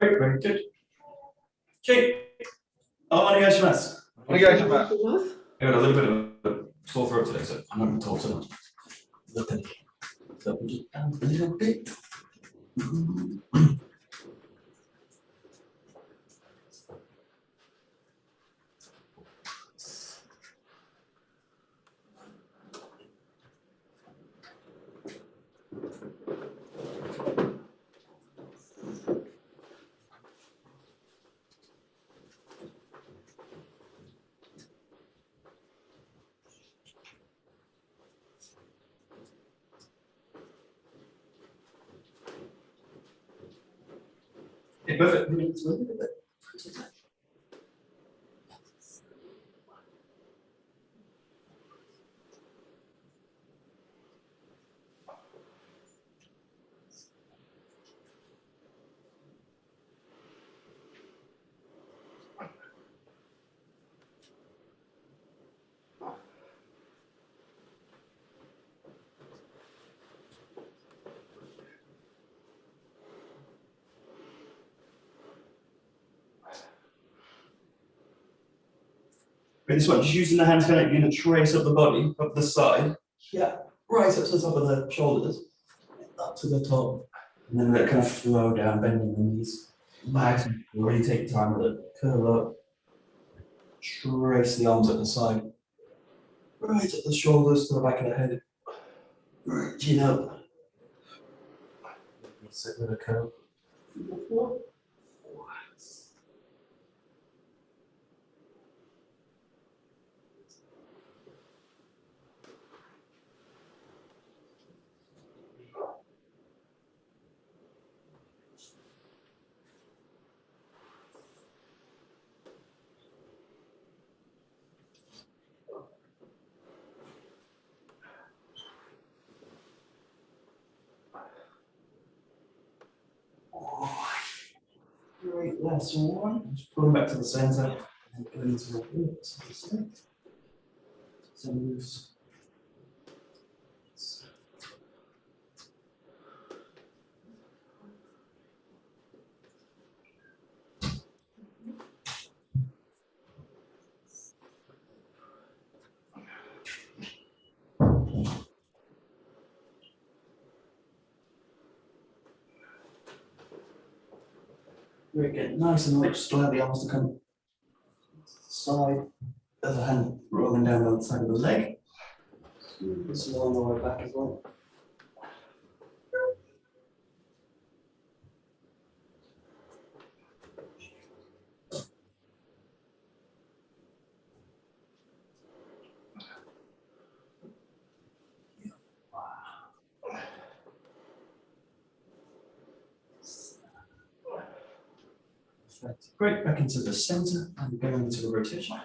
Great, very good. Okay. I got a little bit of a sore throat today, so I'm not going to talk so much. So we'll just down a little bit. Okay, perfect. This one, just using the hands, kind of going to trace up the body, up the side. Yeah, right up to the top of the shoulders, up to the top. And then let it kind of flow down, bending the knees. Nice, really take your time with it. Curl up. Trace the arms up the side. Right up the shoulders to the back of the head. Right, chin up. Sit with a curl. Great, last one. Just pull them back to the center and go into the ribs. So moves. Great, get nice and rich, slowly arms to come to the side, other hand rolling down the side of the leg. Super slow on the way back as well. Perfect. Great, back into the center and going into a rotation.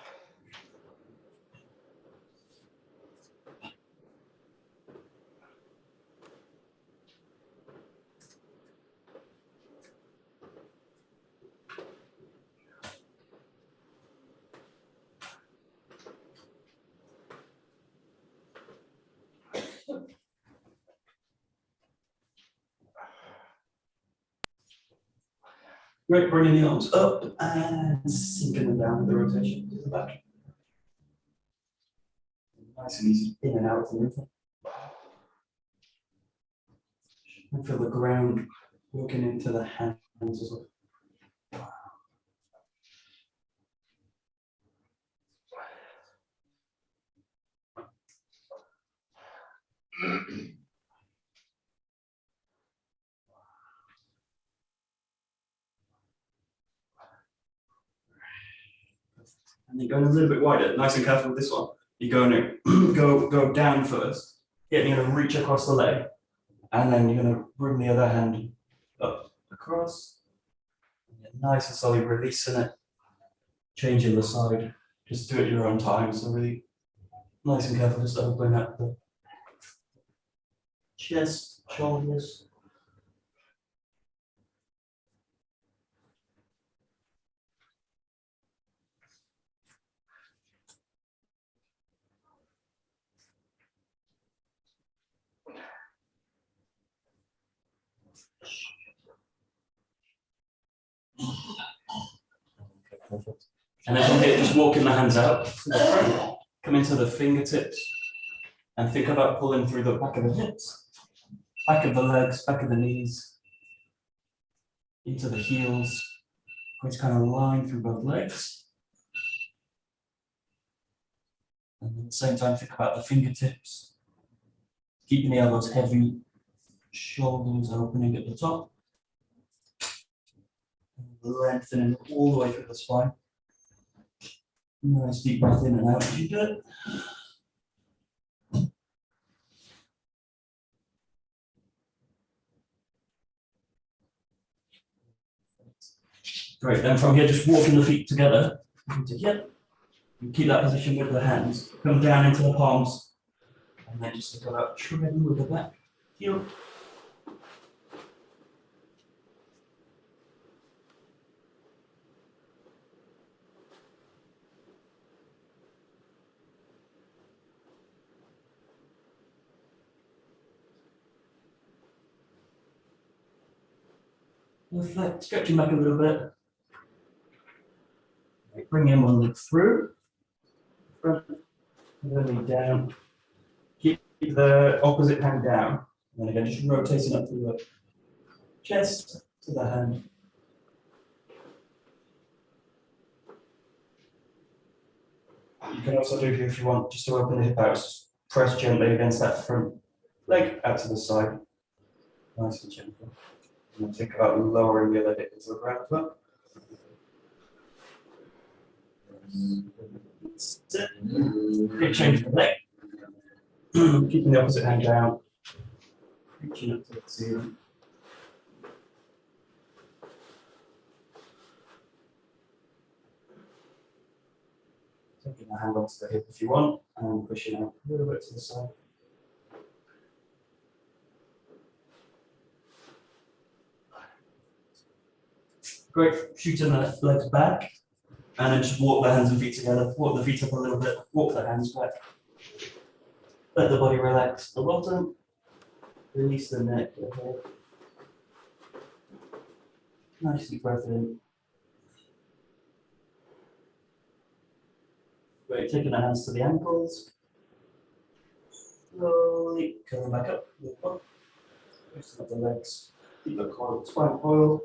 Great, bringing the arms up and sinking them down with the rotation to the back. Nice and easy, in and out of the movement. And feel the ground working into the hands as well. And then going a little bit wider, nice and careful with this one. You're going to go down first. Yeah, you're going to reach across the leg. And then you're going to bring the other hand up across. And you're nice and slowly releasing it. Changing the side. Just do it your own time. So really nice and careful, just open up the chest, shoulders. Okay, perfect. And then from here, just walking the hands out to the front, come into the fingertips, and think about pulling through the back of the hips, back of the legs, back of the knees, into the heels, which kind of line through both legs. And at the same time, think about the fingertips, keeping the elbows heavy, shoulders opening at the top, and lengthening all the way through the spine. Nice deep breath in and out as you do it. Great, then from here, just walking the feet together into here. And keep that position with the hands. Come down into the palms. And then just think about treading with the back heel. Reflect, stretching back a little bit. Right, bring in one leg through. Front, and then down. Keep the opposite hand down. And then again, just rotating up through the chest to the hand. You can also do here if you want, just to open the hip out, just press gently against that front leg out to the side. Nice and gentle. And think about lowering the other hip into the ground as well. Big change of the leg. Keeping the opposite hand down. Reaching up to the ceiling. Taking the hand onto the hip if you want, and pushing out a little bit to the side. Great, shooting the legs back, and then just walk the hands and feet together, walk the feet up a little bit, walk the hands back. Let the body relax the bottom, release the neck, the head. Nice deep breath in. Great, taking the hands to the ankles. Slowly coming back up, lifting up the legs, keep the spine coiled.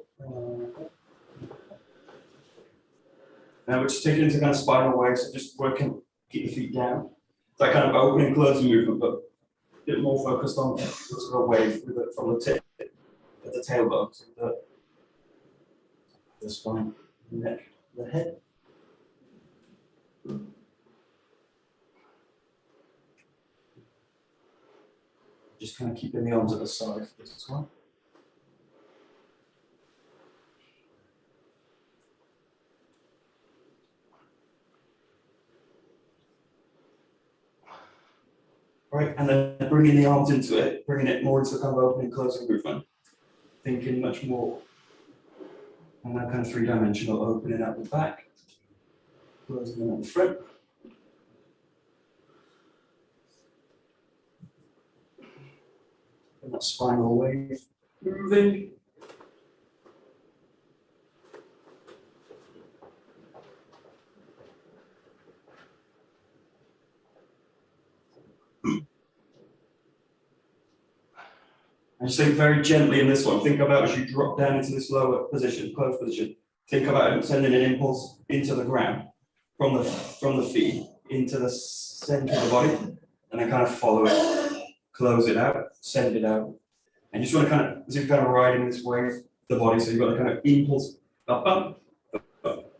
Now we're just taking into kind of spinal wave, so just working, keep the feet down. That kind of opening and closing movement, but a bit more focused on sort of wave from the tip at the tailbone, so the spine, the neck, the head. Just kind of keeping the arms at the side for this as well. Right, and then bringing the arms into it, bringing it more into the kind of opening and closing movement. Thinking much more on that kind of three-dimensional opening out the back, closing in at the front. And that spinal wave moving. And just think very gently in this one. Think about as you drop down into this lower position, closed position. Think about sending an impulse into the ground from the feet into the center of the body, and then kind of follow it, close it out, send it out. And you just want to kind of, as you're kind of riding this wave, the body, so you've got the kind of impulse up, up, up.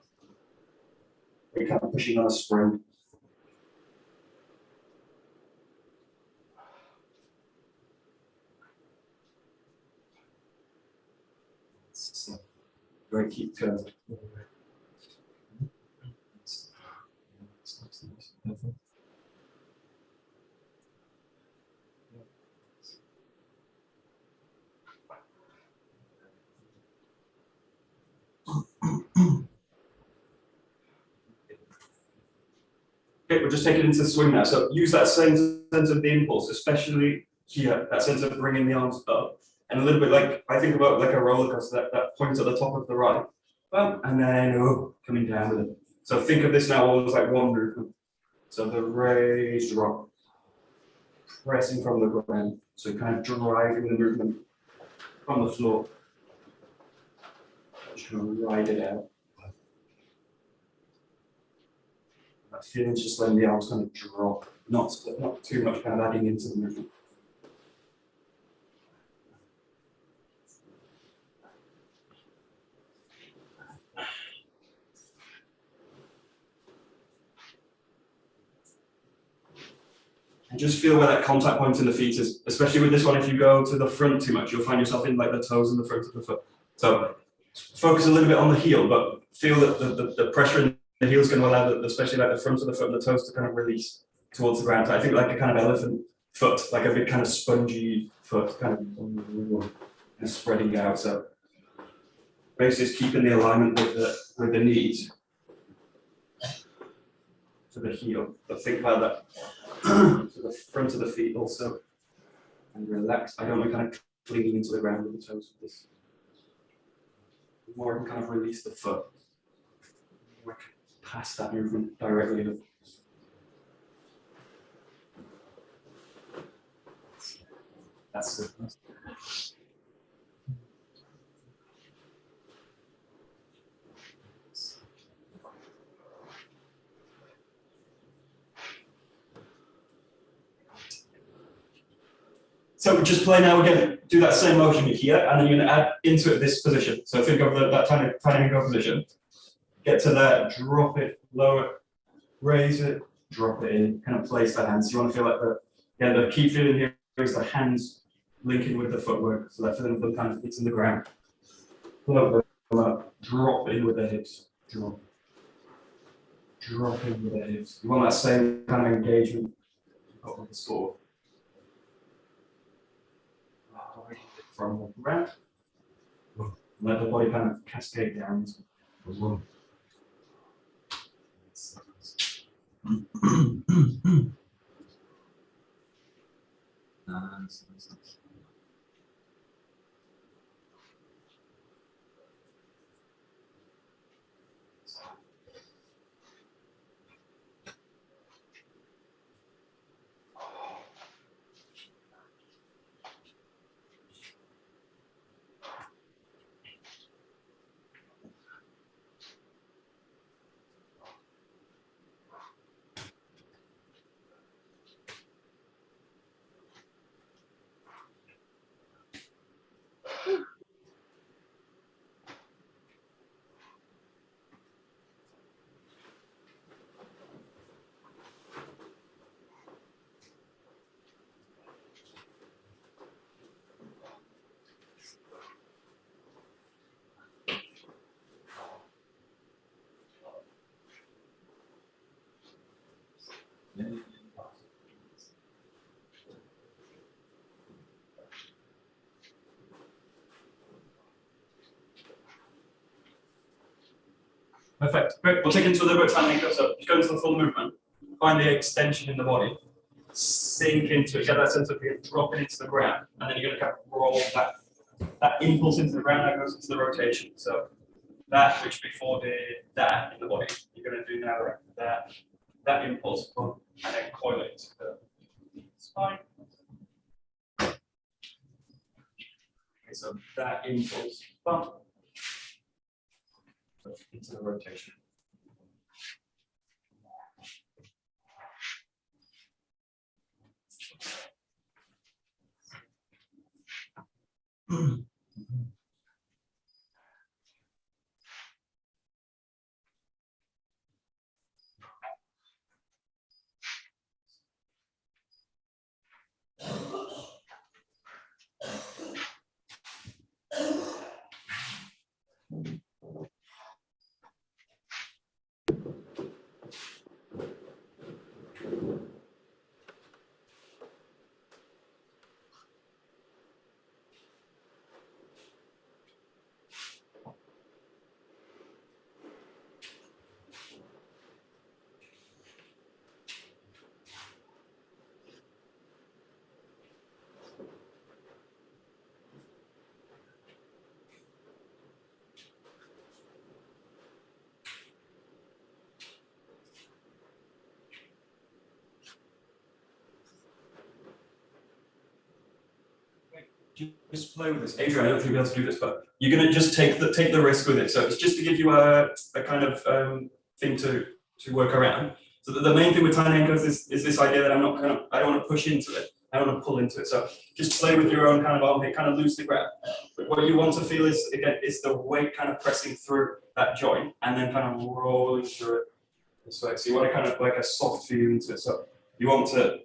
You're kind of pushing on a spring. Great, keep going. Okay, we're just taking it into the swing now. So use that same sense of the impulse, especially here, that sense of bringing the arms up And a little bit like, I think about like a roller coaster, that point at the top of the right, and then coming down with it. So think of this now almost like one movement. So the raise, drop, pressing from the ground. So kind of driving the movement from the floor. Just trying to ride it out. That feeling just letting the arms kind of drop, not too much kind of adding into the movement. And just feel where that contact point in the feet is, especially with this one. If you go to the front too much, you'll find yourself in like the toes in the front of the foot. So focus a little bit on the heel, but feel that the pressure in the heel is going to allow, especially like the front of the foot and the toes to kind of release towards the ground. So I think like a kind of elephant foot, like a big kind of spongy foot, kind of spreading out. So basically just keeping the alignment with the knees to the heel. But think about that. To the front of the feet also, and relax. I don't want to kind of clinging into the ground with the toes with this. The more I can kind of release the foot, the more I can pass that movement directly up. That's it. So just play now again, do that same motion here, and then you're going to add into it this position. So think of that tiny go position. Get to that, drop it, lower it, raise it, drop it in, kind of place the hands. You want to feel like the key feeling here is the hands linking with the footwork. So that feeling of them kind of hitting the ground. Float them up, drop in with the hips, drop. Drop in with the hips. You want that same kind of engagement with the sword. From the ground, let the body kind of cascade down as well. Nice. Perfect. Great. We'll take into a little bit of time. So just go into the full movement. Find the extension in the body. Sink into it. Get that sense of dropping into the ground, and then you're going to kind of roll that impulse into the ground that goes into the rotation. So that which before did that in the body, you're going to do now that impulse, and then coil it into the spine. Okay, so that impulse bump into the rotation. just play with this. Adrian, I don't think you'll be able to do this, but you're going to just take the risk with it. So it's just to give you a kind of thing to work around. So the main thing with tiny ankles is this idea that I don't want to push into it. I don't want to pull into it. So just play with your own kind of armpit, kind of loosely grab. But what you want to feel is, again, is the weight kind of pressing through that joint and then kind of rolling through it this way. So you want to kind of like a soft feel into it. So you want to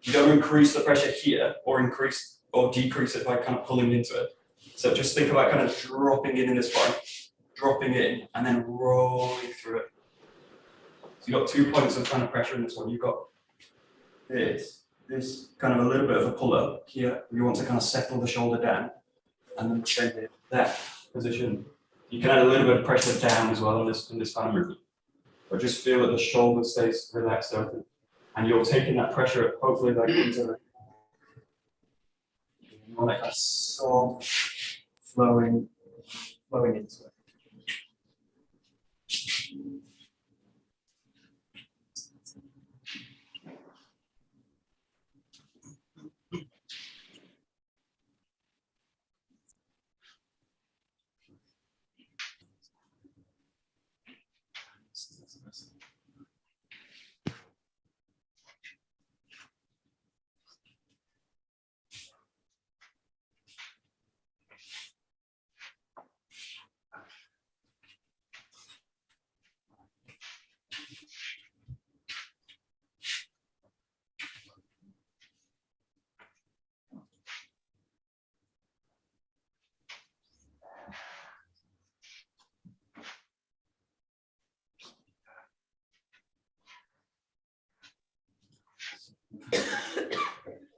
you don't increase the pressure here or increase or decrease it by kind of pulling into it. So just think about kind of dropping in this point, dropping in and then rolling through it. So you've got 2 points of kind of pressure in this one. You've got this kind of a little bit of a pull up here. You want to kind of settle the shoulder down and then bend it that position. You can add a little bit of pressure down as well in this kind of movement. But just feel that the shoulder stays relaxed open. And you're taking that pressure hopefully like into like a soft flowing into it.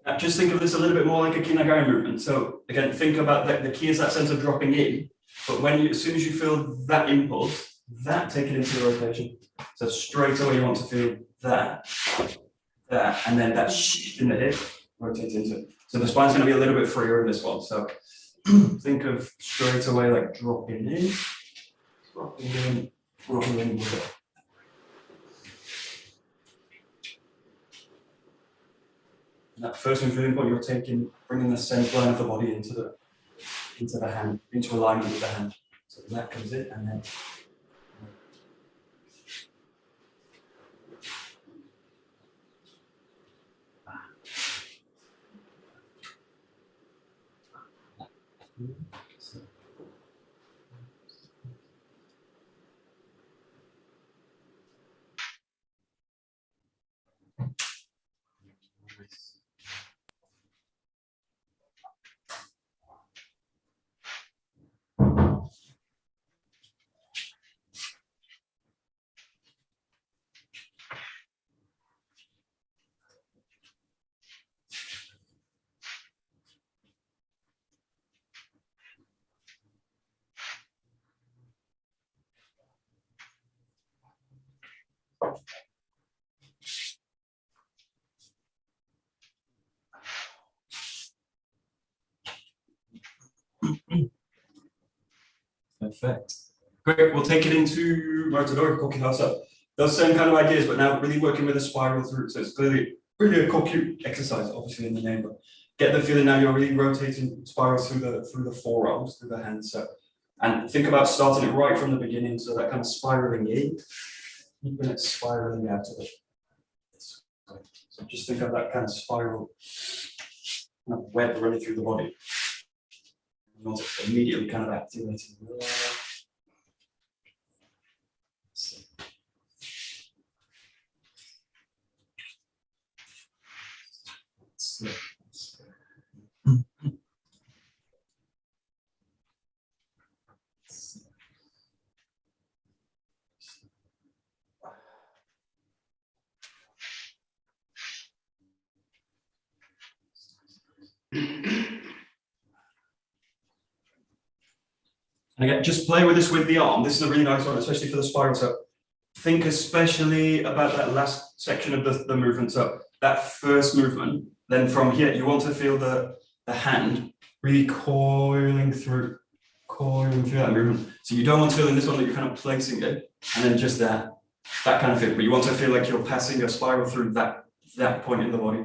Now just think of this a little bit more like a kinagari movement. So again, think about the key is that sense of dropping in, but as soon as you feel that impulse, take it into the rotation. So straight away you want to feel that, and then that shift in the hip rotates into it. So the spine's going to be a little bit freer in this one. So think of straight away like dropping in with it. That first one's really important. You're bringing the center line of the body into the hand, into alignment with the hand. So that comes in, and then. Perfect. Great. We'll take it into Moritadori Kokihasa. Those same kind of ideas, but now really working with a spiral through. So it's clearly really a Kokyu exercise, obviously in the name, but get the feeling now you're really rotating spirals through the forearms, through the hands. So, and think about starting it right from the beginning. So that kind of spiraling in, keeping it spiraling out of it. So just think of that kind of spiral kind of web running through the body. You want it immediately kind of activating. And again, just play with this with the arm. This is a really nice one, especially for the spiral. So think especially about that last section of the movement. So that first movement, then from here, you want to feel the hand really coiling through that movement. So you don't want to feel in this one that you're kind of placing it, and then just that kind of feel. But you want to feel like you're passing your spiral through that point in the body.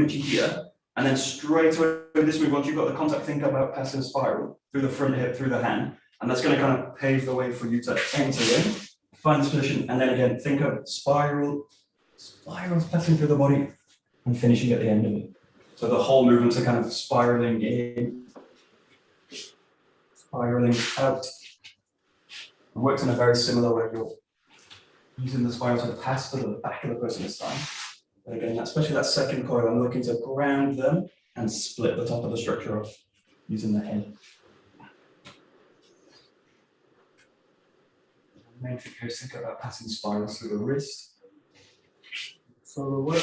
Omichi here, and then straight away with this move, once you've got the contact, think about passing a spiral through the front hip, through the hand, and that's going to kind of pave the way for you to enter in, find this position, and then again, think of spirals passing through the body and finishing at the end of it. So the whole movements are kind of spiraling in, spiraling out, It works in a very similar way. You're using the spiral to pass to the back of the person this time. But again, especially that second coil, I'm looking to ground them and split the top of the structure off using the head. The main thing here is think about passing spirals through the wrist. Solo work.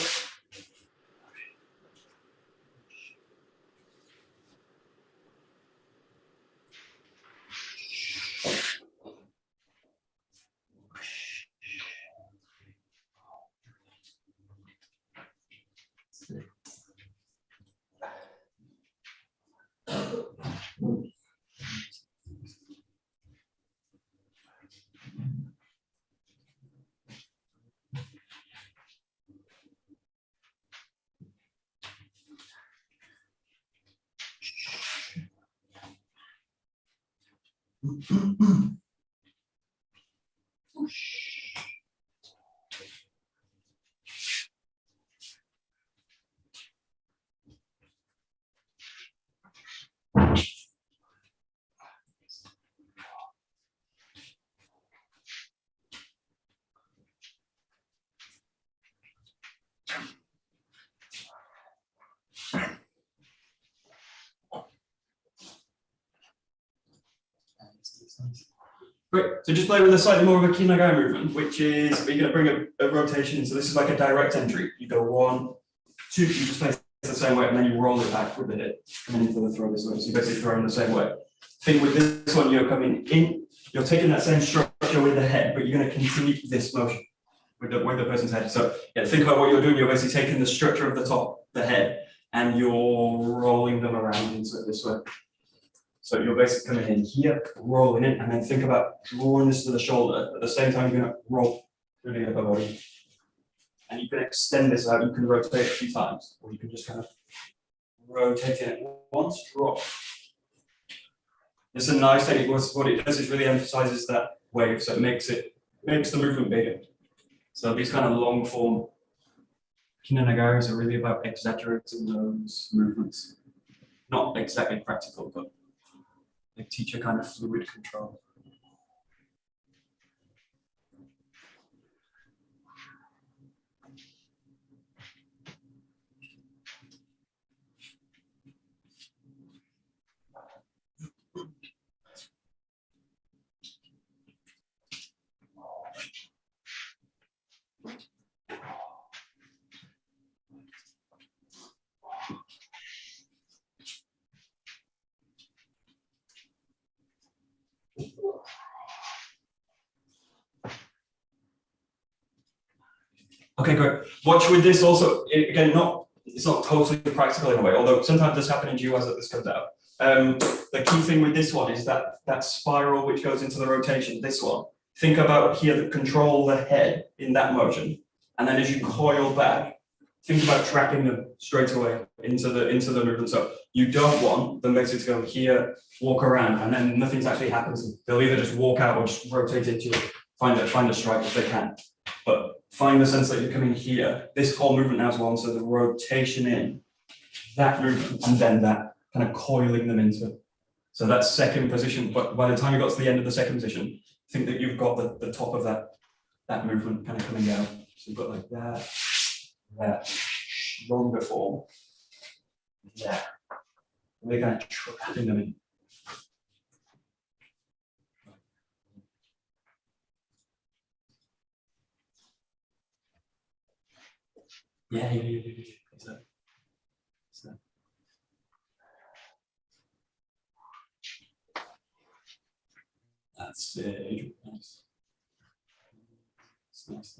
Great, so just play with a slightly more of a kinagai movement, which is you're going to bring a rotation. So this is like a direct entry. You go 1, 2, you just place the same way, and then you roll it back with the hip, coming into the throw this way. So you basically throw in the same way. Thing with this one, you're coming in, you're taking that same structure with the head, but you're going to continue this motion with the person's head. So yeah, think about what you're doing. You're basically taking the structure of the top, the head, and you're rolling them around into it this way. So you're basically coming in here, rolling in, and then think about drawing this to the shoulder. At the same time, you're going to roll through the upper body. And you can extend this out. You can rotate a few times, or you can just kind of rotate it once, drop. It's a nice technique. What it does is really emphasizes that wave, so it makes the movement bigger. So these kind of long form kinanagaris are really about exaggerating those movements. Not exactly practical, but they teach a kind of fluid control. Okay, great. Watch with this also, again, it's not totally practical in a way, although sometimes this happens in GWAS that this comes out. The key thing with this one is that spiral which goes into the rotation, this one. Think about here that control the head in that motion. And then as you coil back, think about trapping them straight away into the movement. So you don't want them basically to go here, walk around, and then nothing's actually happens. They'll either just walk out or just rotate into it, find a strike if they can. But find the sense that you're coming here. This whole movement now is one, so the rotation in, that movement, and then that kind of coiling them into it. So that second position, but by the time you got to the end of the second position, think that you've got the top of that movement kind of coming down. So you've got like that longer form, that. And we're kind of trapping them in. Yeah. That's it. Nice. It's nice.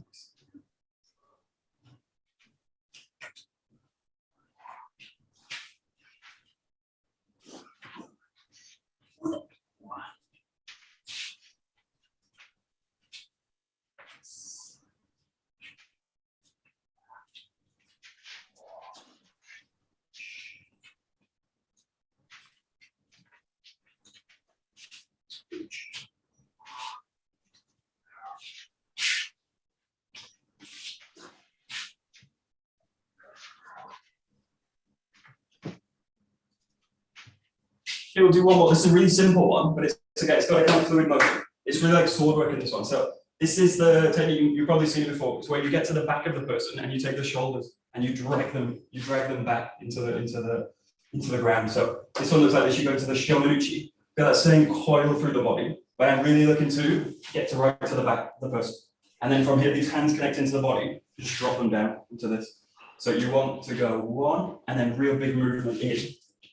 Okay, we'll do one more. This is a really simple one, but it's got a kind of fluid motion. It's really like sword work in this one. So this is the technique you've probably seen it before. It's where you get to the back of the person and you take the shoulders and you drag them back into the ground. So this one looks like this. You go into the 𝒊𝒔𝒏𝒕𝒔. Got that same coil through the body, but I'm really looking to get to right to the back of the person. And then from here, these hands connect into the body. Just drop them down into this. So you want to go one, and then real big movement in,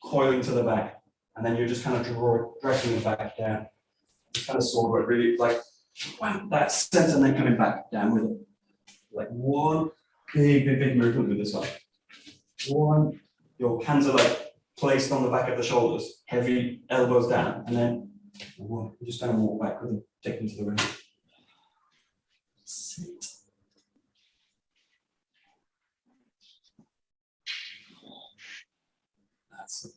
coiling to the back, and then you're just kind of dragging it back down. It's kind of sword work, really like wow, that sense, and then coming back down with it. Like one big movement with this one. One, your hands are like placed on the back of the shoulders, heavy elbows down, and then one, you just kind of walk back with them, take them to the ground. Sit. That's it.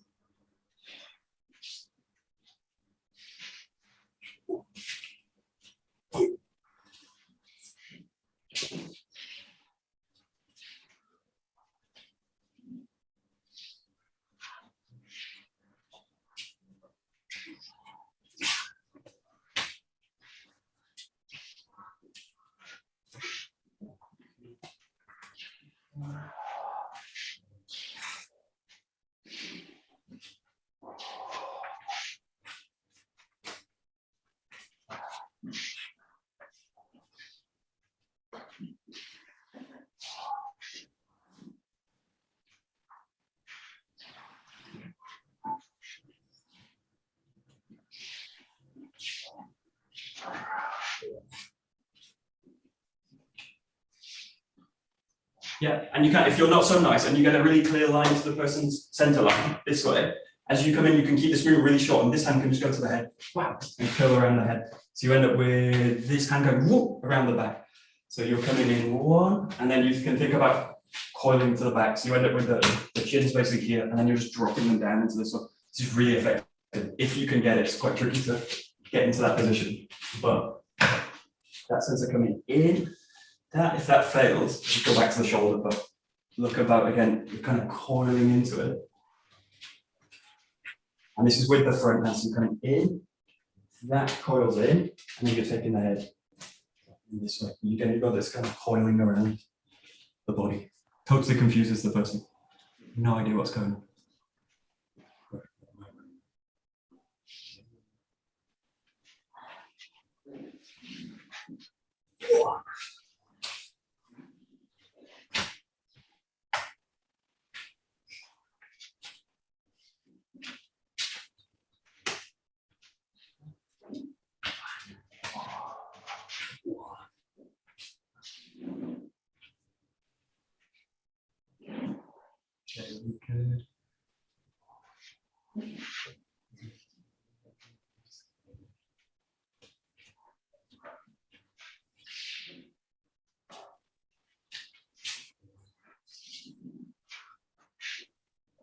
Yeah, and you can, if you're not so nice and you get a really clear line to the person's center line this way, as you come in, you can keep this movement really short, and this hand can just go to the head, wow, and curl around the head. So you end up with this hand going whoop around the back. So you're coming in one, and then you can think about coiling to the back. So you end up with the chin's basically here, and then you're just dropping them down into this one. This is really effective. If you can get it, it's quite tricky to get into that position, but that sense of coming in. That, if that fails, just go back to the shoulder, but look about again, you're kind of coiling into it. And this is with the front hand, so you're coming in, that coils in, and then you're taking the head in this way. Again, you've got this kind of coiling around the body. Totally confuses the person. No idea what's going on. Good.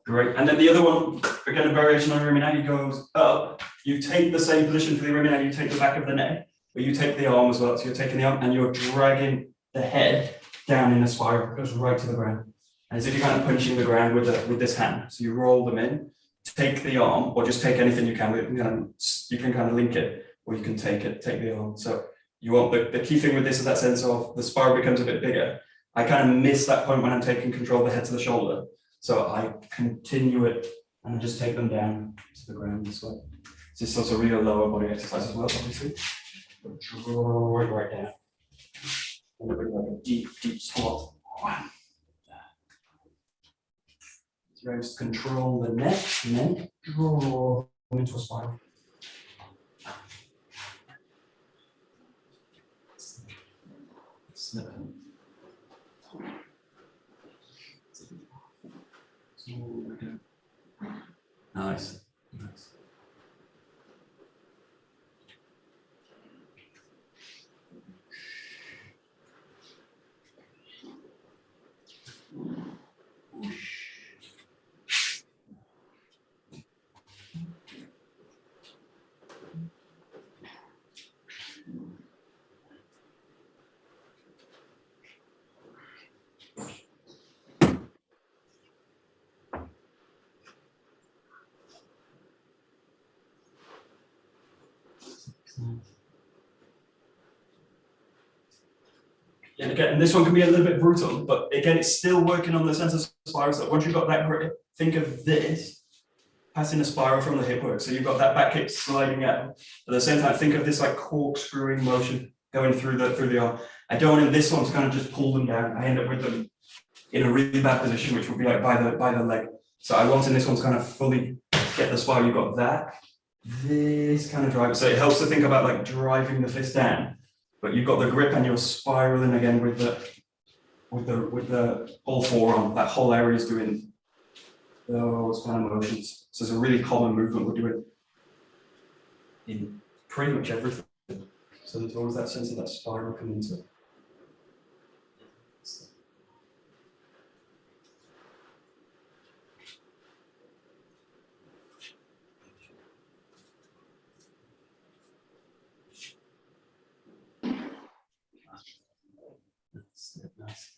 Great. And then the other one, again, a variation on 𝒉𝒂𝒕 goes up. You take the same position for the 𝒉𝒂𝒕, you take the back of the neck, but you take the arm as well. So you're taking the arm and you're dragging the head down in a spiral. It goes right to the ground. And as if you're kind of punching the ground with this hand. So you roll them in, take the arm, or just take anything you can. You can kind of link it, or you can take the arm. So you want the key thing with this is that sense of the spiral becomes a bit bigger. I kind of miss that point when I'm taking control of the head to the shoulder. So I continue it and I just take them down to the ground this way. This is also really a lower body exercise as well, obviously. Draw it right down. And bring like a deep squat. So just control the neck and then draw into a spiral. Nice. Nice. And again, this one can be a little bit brutal, but again, it's still working on the sense of spiral. So once you've got that grip, think of this passing a spiral from the hip work. So you've got that back hip sliding out. At the same time, think of this like corkscrewing motion going through the arm. I don't want in this one to kind of just pull them down. I end up with them in a really bad position, which would be like by the leg. So I want in this one to kind of fully get the spiral. You've got that, this kind of drive. So it helps to think about like driving the fist down, but you've got the grip and you're spiraling again with the whole forearm. That whole area is doing those kind of motions. So it's a really common movement. We're doing in pretty much everything. So there's always that sense of that spiral coming into it. Nice.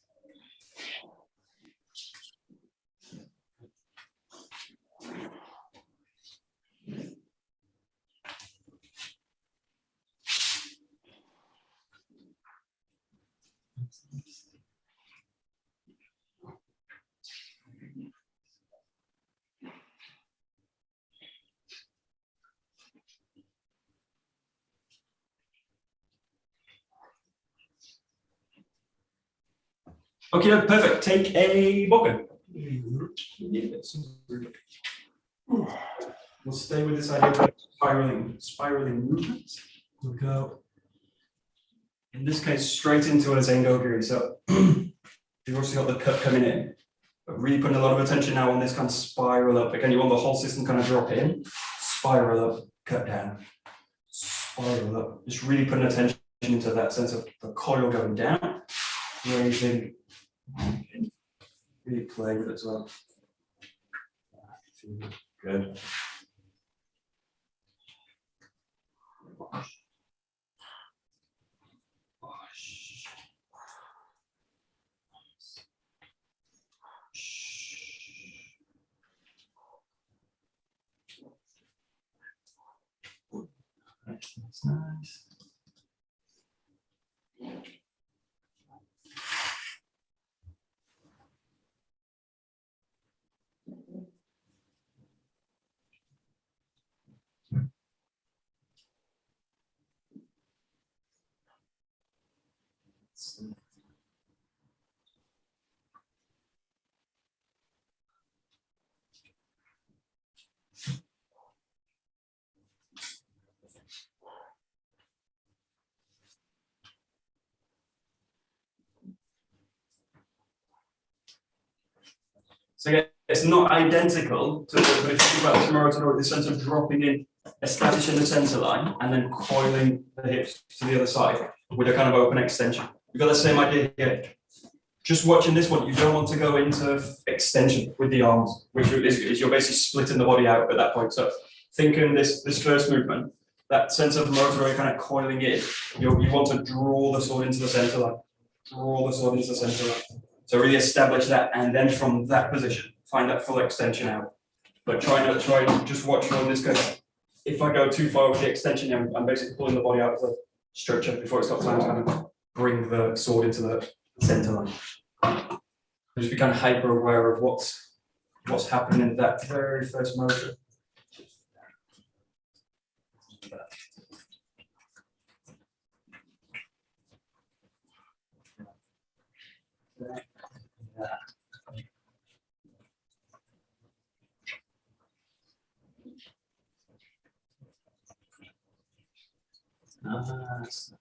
Okay, perfect. Take a bokken. We'll stay with this idea of spiraling movements. We'll go, in this case, straight into a Zengogiri. So you've also got the cut coming in, but really putting a lot of attention now on this kind of spiral up. Again, you want the whole system kind of drop in, spiral up, cut down, spiral up. Just really putting attention into that sense of the coil going down, raising. Really play with it as well. Good. That's nice. So again, it's not identical to, but if you think about Tumoroto, the sense of dropping in, establishing the center line, and then coiling the hips to the other side with a kind of open extension. You've got the same idea here. Just watching this one, you don't want to go into extension with the arms, which is you're basically splitting the body out at that point. So thinking this first movement, that sense of motor kind of coiling in, you want to draw the sword into the center line. Draw the sword into the center line. So really establish that, and then from that position, find that full extension out. But try and just watch on this case. If I go too far with the extension, I'm basically pulling the body out of the structure before it's got time to kind of bring the sword into the center line. Just be kind of hyper aware of what's happening in that very first motion. Nice.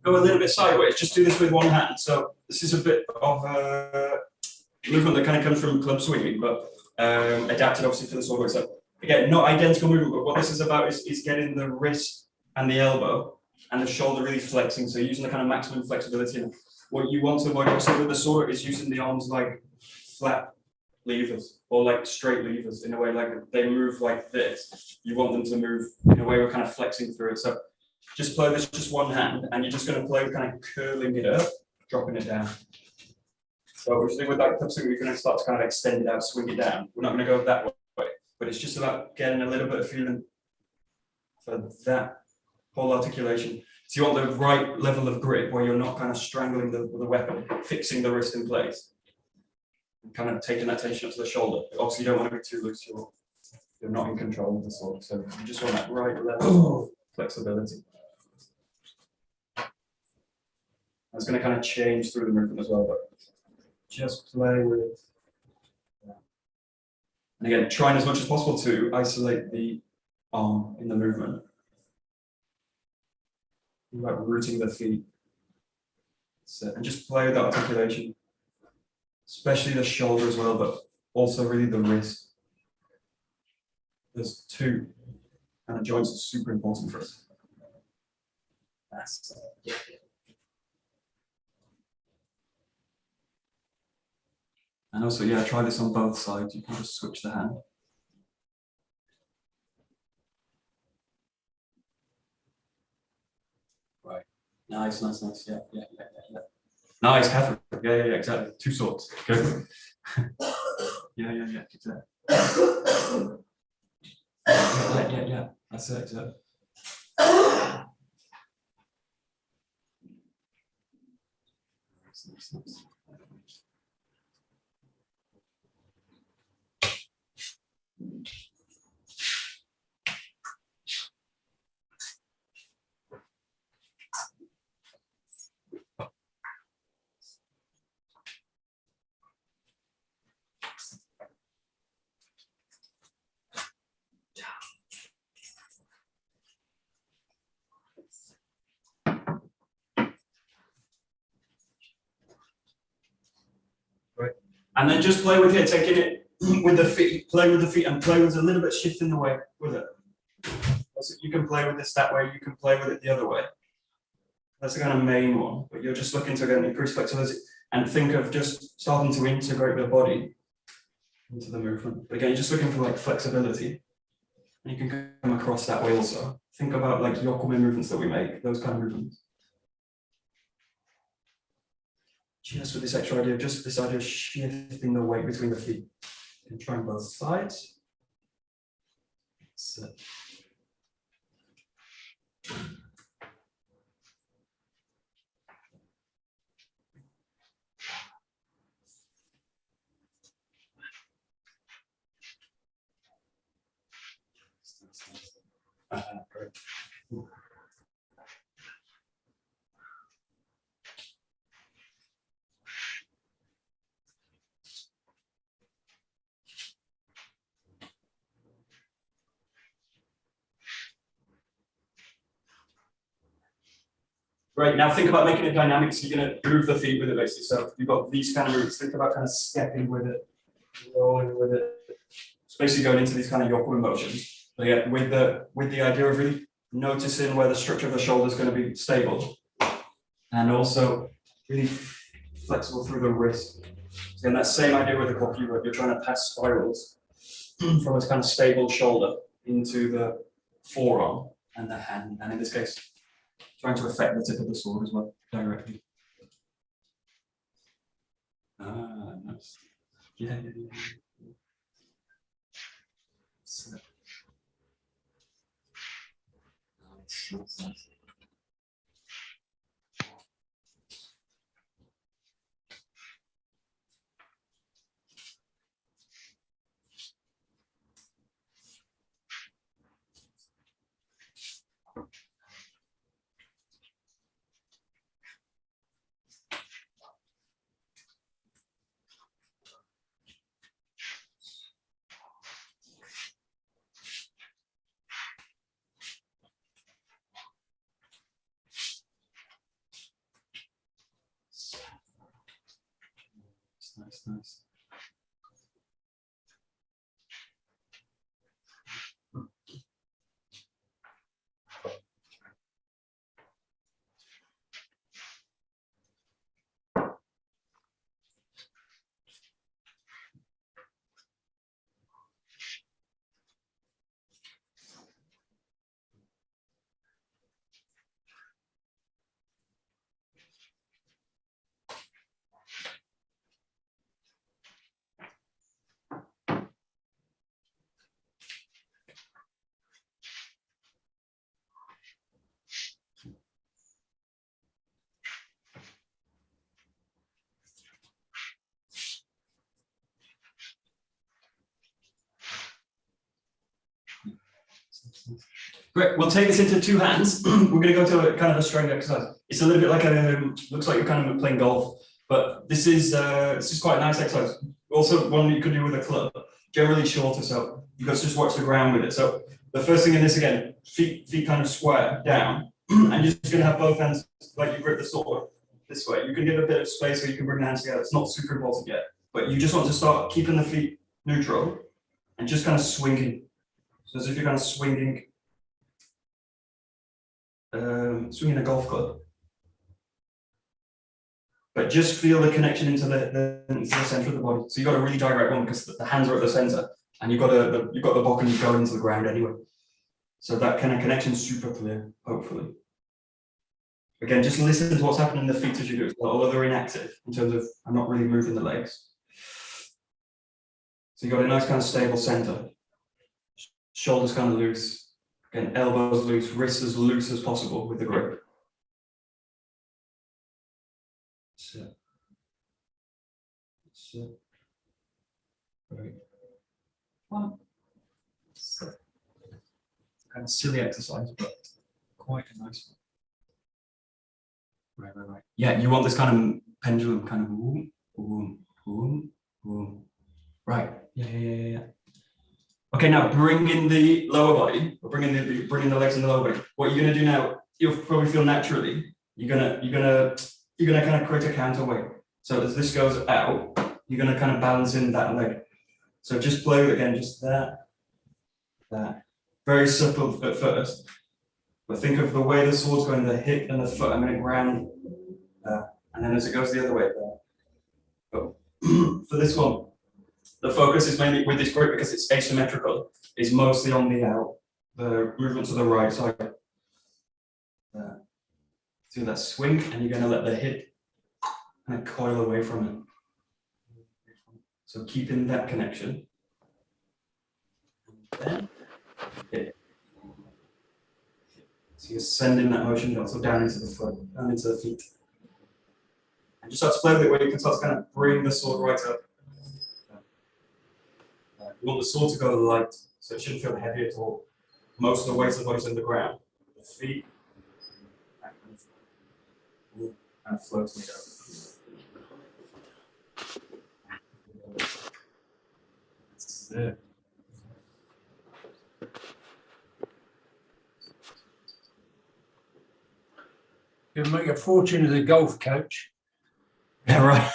Go a little bit sideways, just do this with one hand. So this is a bit of a movement that kind of comes from club swinging, but adapted obviously for the sword work. So again, not identical movement, but what this is about is getting the wrist and the elbow and the shoulder really flexing. So using the kind of maximum flexibility. And what you want to avoid also with the sword is using the arms like flat levers or like straight levers in a way like they move like this. You want them to move in a way we're kind of flexing through it. So just play this just one hand, and you're just going to play with kind of curling it up, dropping it down. So we're with that 𝒂𝒂𝒏, we're going to start to kind of extend it out, swing it down. We're not going to go that way, but it's just about getting a little bit of feeling for that whole articulation. So you want the right level of grip where you're not kind of strangling the weapon, fixing the wrist in place, and kind of taking that tension up to the shoulder. But obviously, you don't want to be too loose. You're not in control of the sword. So you just want that right level of flexibility. That's going to kind of change through the movement as well, but just play with that. And again, trying as much as possible to isolate the arm in the movement. About rooting the feet. And just play with that articulation, especially the shoulder as well, but also really the wrist. There's two kind of joints are super important for us. That's and also, yeah, try this on both sides. You can just switch the hand. Right. Nice. Yeah. Nice, Catherine. Yeah, exactly. Two swords. Go. Yeah, exactly. Yeah. That's it, exactly. Nice. Right. And then just play with it, taking it with the feet, play with the feet, and play with a little bit shifting the way with it. So you can play with this that way, you can play with it the other way. That's the kind of main one, but you're just looking to again increase flexibility and think of just starting to integrate the body into the movement. But again, you're just looking for like flexibility, and you can come across that way also. Think about like 𝒂𝒂𝒏 movements that we make, those kind of movements. Just with this extra idea, just this idea of shifting the weight between the feet. You can try on both sides. So. Great. Great, now think about making it dynamic, so you're going to move the feet with it basically. So you've got these kind of moves, think about kind of stepping with it, rolling with it. It's basically going into these kind of 𝒂𝒂𝒏 motions. But yeah, with the idea of really noticing where the structure of the shoulder is going to be stable, and also really flexible through the wrist. So again, that same idea with the 𝒂𝒂𝒏, where you're trying to pass spirals from this kind of stable shoulder into the forearm and the hand, and in this case, trying to affect the tip of the sword as well, directly. Ah, nice. Yeah. So, nice. Nice. Great. We'll take this into two hands. We're going to go to a kind of a strength exercise. It's a little bit like looks like you're kind of playing golf, but this is quite a nice exercise. Also, one you could do with a club, generally shorter, so you guys just watch the ground with it. So the first thing in this again, feet kind of square down, and you're just going to have both hands like you grip the sword this way. You can give a bit of space where you can bring the hands together. It's not super important yet, but you just want to start keeping the feet neutral and just kind of swinging. So as if you're kind of swinging a golf club. But just feel the connection into the center of the body. So you've got a really direct one because the hands are at the center, and you've got the block and you go into the ground anyway. So that kind of connection is super clear, hopefully. Again, just listen to what's happening in the feet as you do it, although they're inactive in terms of I'm not really moving the legs. So you've got a nice kind of stable center. Shoulders kind of loose. Again, elbows loose, wrists as loose as possible with the grip. Sit. Sit. Great. One. Sit. Kind of silly exercise, but quite a nice one. Right. Yeah, you want this kind of pendulum, kind of boom, boom, boom, boom. Right. Yeah. Okay, now bring in the lower body, or bring in the legs in the lower body. What you're gonna do now, you'll probably feel naturally, you're gonna kind of create a counterweight. So as this goes out, you're gonna kind of balance in that leg. So just play with it again, just that. Very supple at first, but think of the way the sword's going, the hip and the foot, I'm gonna ground that. And then as it goes the other way, but for this one, the focus is mainly with this grip because it's asymmetrical, is mostly on the out, the movement to the right side. Do that swing, and you're going to let the hip kind of coil away from it. So keeping that connection. And then hip. So you're sending that motion also down into the foot, down into the feet. And just start to play with it where you can start to kind of bring the sword right up. You want the sword to go light, so it shouldn't feel heavy at all. Most of the weight of the body's on the ground. The feet and floating it up. That's it. You'll make a fortune as a golf coach. Yeah, right.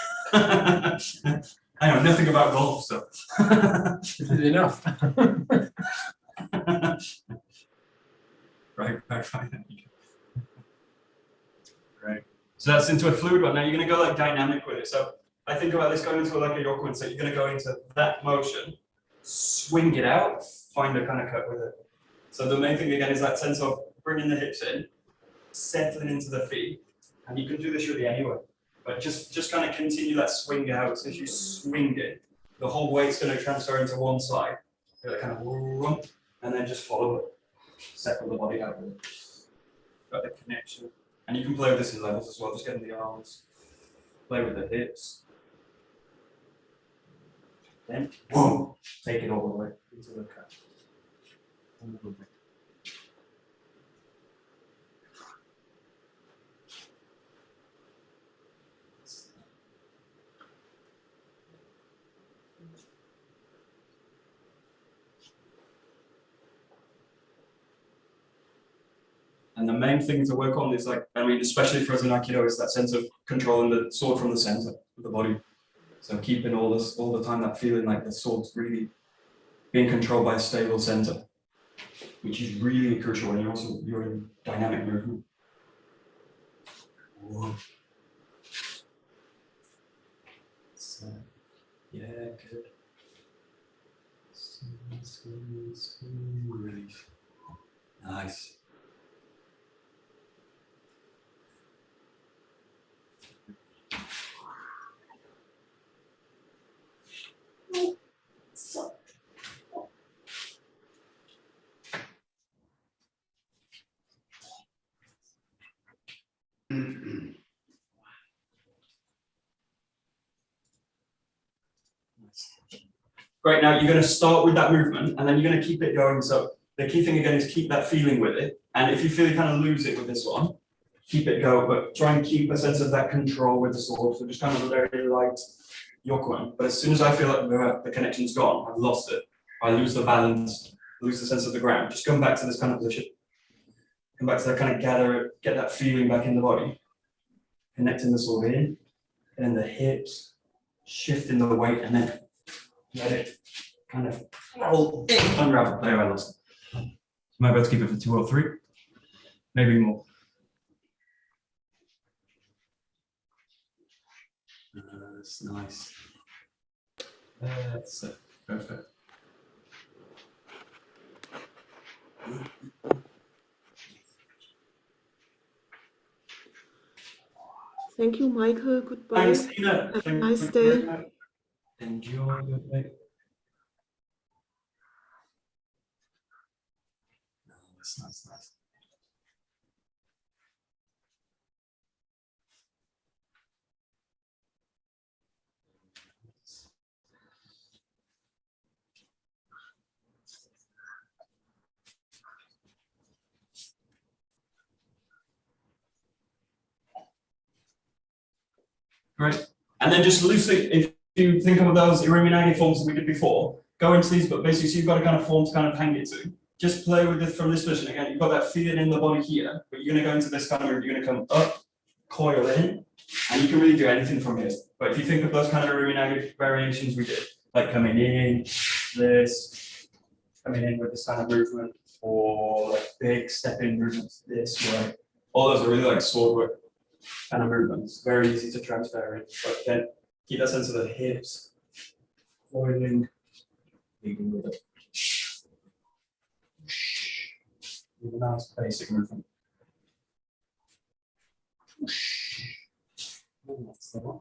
I know nothing about golf, so. This is enough. Right. Great. So that's into a fluid one. Now you're going to go like dynamic with it. So I think about this going into like a yoke one. So you're going to go into that motion, swing it out, find a kind of cut with it. So the main thing again is that sense of bringing the hips in, settling into the feet, and you can do this really anywhere. But just kind of continue that swing out. So as you swing it, the whole weight's going to transfer into one side. Kind of, and then just follow it. Settle the body out with it. Got the connection. And you can play with this in levels as well, just getting the arms. Play with the hips. Then, boom, take it all the way into the cut. And the main thing to work on is especially for us in Aikido, is that sense of controlling the sword from the center of the body. So keeping all the time that feeling like the sword's really being controlled by a stable center, which is really crucial when you're in dynamic movement. Whoa. So, yeah, good. Squeeze, release. Nice. Great, now you're going to start with that movement and then you're going to keep it going. So the key thing again is keep that feeling with it. And if you feel you kind of lose it with this one, keep it go, but try and keep a sense of that control with the sword. So just kind of a very light yokuan. But as soon as I feel like the connection's gone, I've lost it, I lose the balance, lose the sense of the ground, just come back to this kind of position. Come back to that kind of gather, get that feeling back in the body. Connecting the sword in, and then the hips, shifting the weight, and then let it kind of roll in, unravel. There, I lost it. Might be able to keep it for 2 or 3, maybe more. That's nice. That's it. Perfect. Thank you, Michael. Goodbye. Thanks, Tina. Have a nice day. Enjoy your day. That's nice. Great. And then just loosely, if you think of those 𝒂𝒂𝒏𝒈 forms that we did before, go into these, but basically, so you've got a kind of form to kind of hang it to. Just play with it from this position. Again, you've got that feeling in the body here, but you're going to go into this kind of move. You're going to come up, coil in, and you can really do anything from here. But if you think of those kind of 𝒂𝒂𝒏𝒈 variations we did, like coming in, this, coming in with this kind of movement, or like big stepping movements this way. All those are really like sword work kind of movements. Very easy to transfer in, but then keep that sense of the hips, coiling, leading with it. With a nice basic movement. That's the one.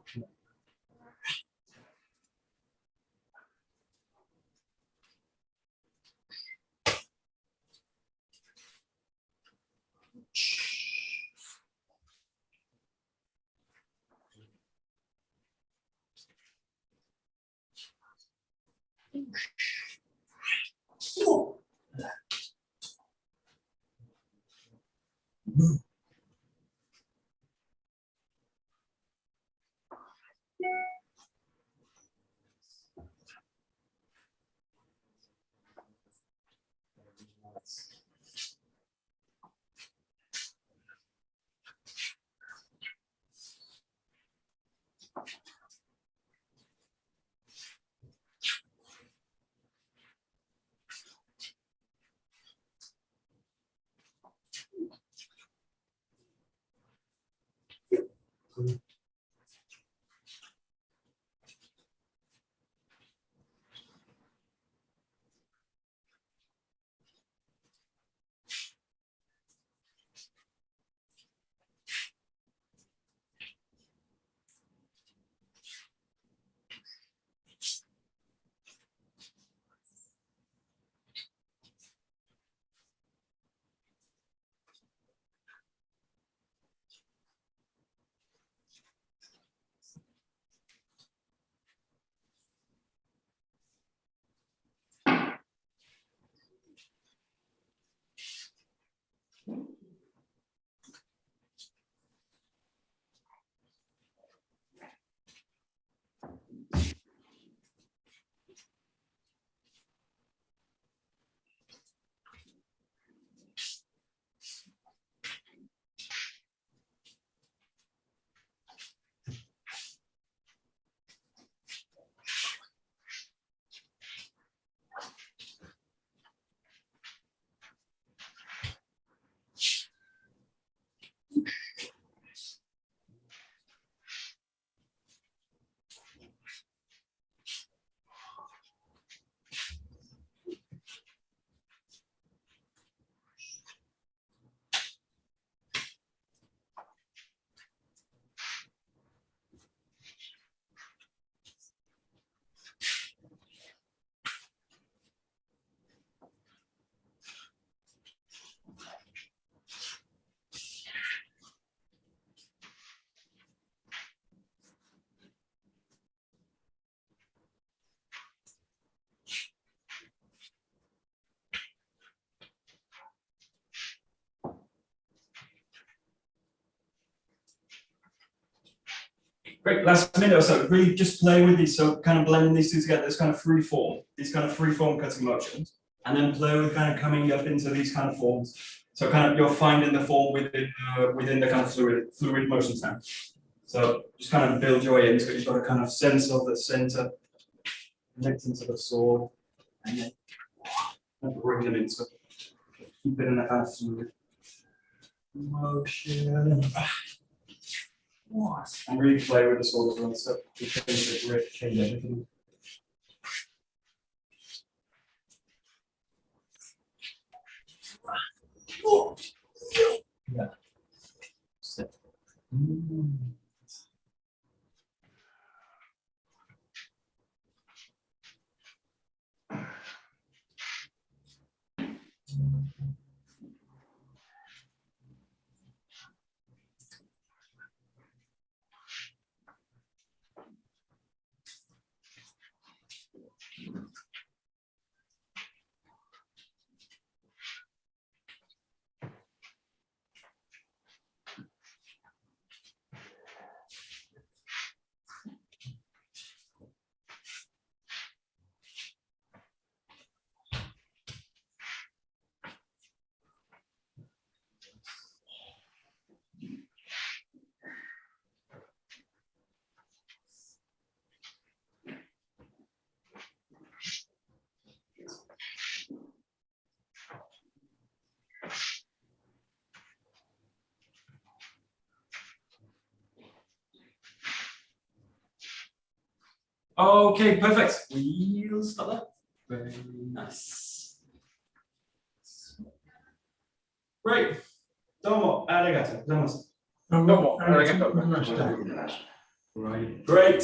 Great, last minute or so, really just play with these, so kind of blending these two together, this kind of free form, these kind of free form cutting motions, and then play with kind of coming up into these kind of forms. So kind of you're finding the form within the kind of fluid motions now. So just kind of build your way into it. You've got a kind of sense of the center, connect into the sword, and then bring them into it. Keep it in a kind of fluid motion. And really play with the sword as well, so you change the grip, change everything. Yeah. Sit. Okay, perfect. We'll stop there. Very nice. Great. Domo arigato gozaimasu. Domo arigato gozaimasu. Right. Great.